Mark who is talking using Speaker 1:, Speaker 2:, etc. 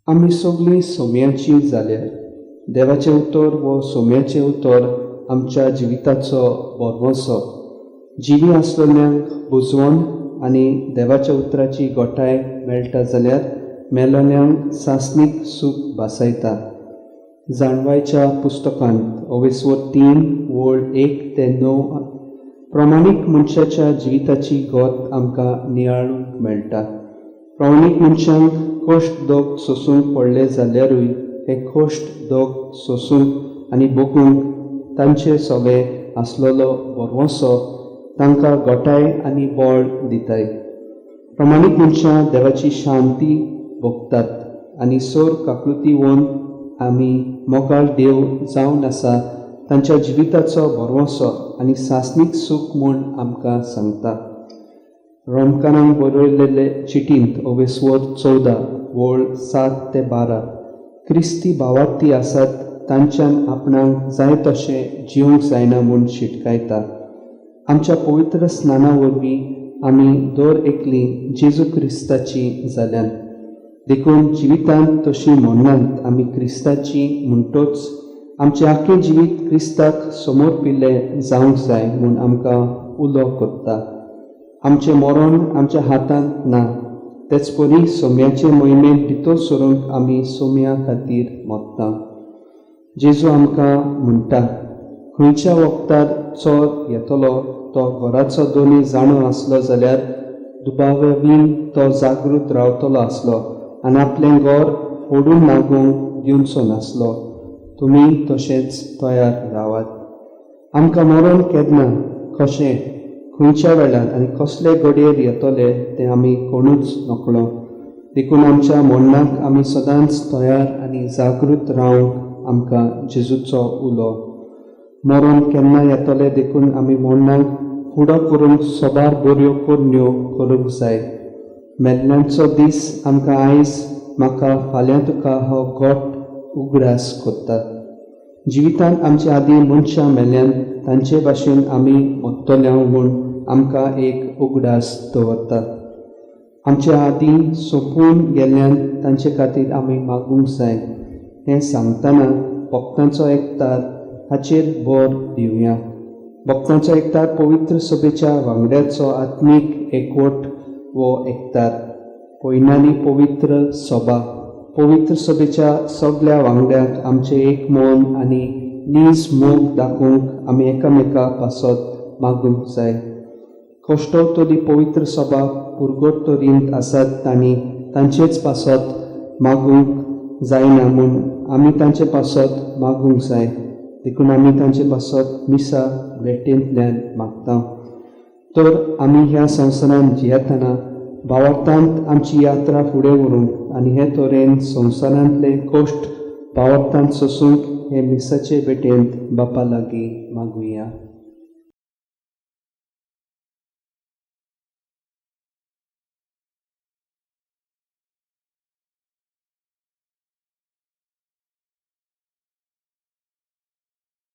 Speaker 1: आमी सगळीं सोम्याची जाल्यार देवाचें उतर वो सोम्याचें उतर आमच्या जिविताचो बोरवोसो. जिवी आसलेल्यांक बुजवण आनी देवाच्या उतराची गोठाय मेळटा जाल्यार मेलोल्यांक सासणीक सूख भासायता. जाणवायच्या पुस्तकांत ओवेसवो 3:1-9 प्रमाणीक मनशाच्या जिविताची गोत आमकां नियाळूंक मेळटा. प्रमाणीक मनशांक कश्ट दोग सोसूंक पडले जाल्यारूय हे कश्ट दोग सोसूंक आनी भोगूंक तांचे सोबें आसलोलो बोरवोसो तांकां गोठाय आनी बळ दिताय. प्रमाणीक मनशां देवाची शांती भोगतात आनी सोर काकुळतीवोन आमी मोगाळ देव जावन आसा तांच्या जिविताचो बोरवोसो आनी सासणीक सूख म्हूण आमकां सांगता. रोमकारांक बरयलेले चिटींत ओवेसवो 14:7-12 क्रिस्ती भावार्थी आसात तांच्यान आपणाक जाय तशें जिवंक जायना म्हूण शिटकायता. आमच्या पवित्र स्नाना वरवीं आमी दर एकली जेजू क्रिस्ताची जाल्यान देखून जिवितांत तशी म्हणनात आमी क्रिस्ताची म्हणटोच आमचें आख्खें जिवीत क्रिस्ताक समोर पिल्लें जावंक जाय म्हूण आमकां उलो करता. आमचें मरण आमच्या हातांत ना, तेच परी सोम्याचे मोहिमेंत भितर सरूंक आमी सोम्या खातीर मोत्ता. जेजू आमकां म्हणटा, खंयच्या वखदार चोर येतलो तो घराचो दोनी जाणो आसलो जाल्यार दुबाव्यान तो जागृत रावतलो आसलो आनी आपलें घर फोडून मागूंक दिवचो नासलो. तुमी तशेंच तयार रावात. आमकां मरण केन्ना, कशें, खंयच्या वेळार आनी कसले घडयेर येतले तें आमी कोणूच नकळो. देखून आमच्या मरणाक आमी सदांच तयार आनी जागृत रावंक आमकां जेजूचो उलो. मरण केन्ना येतलें देखून आमी मरणाक फुडो करूंक सोबार बऱ्यो करण्यो करूंक जाय. मेल्ल्यांचो दीस आमकां आयज म्हाका फाल्यां तुका हो गोठ उगडास कोत्ता. जिवितांत आमचे आदीं मनशां मेल्ल्यान तांचे भाशेन आमी मरतल्या म्हूण आमकां एक उगडास दवरता. आमचे आदीं सोंपून गेल्ल्यान तांचे खातीर आमी मागूंक जाय. हें सांगतना भक्तांचो एकतार हाचेर भर दिवया. भक्तांचो एकतार पवित्र सभेच्या वांगड्याचो आत्मीक एकवट वो एकतार. पयनाली पवित्र सभा. पवित्र सभेच्या सगळ्या वांगड्यांक आमचें एक मन आनी नीज मोग दाखोवंक आमी एकामेका पासत मागूंक जाय. कश्टवतली पवित्र सभा पुरगोटरींत आसात तांणी तांचेच पासत मागूंक जायना म्हूण आमी तांचे पासत मागूंक जाय. देखून आमी तांचे पासत मिसा भेटेंतल्यान मागता. तर आमी ह्या संवसारांत जियेतना भावार्थांत आमची यात्रा फुडें व्हरूंक आनी हे तरेन संवसारांतले कश्ट भावार्थांत सोसूंक हे मिसाचे भेटेंत बापा लागीं मागुया.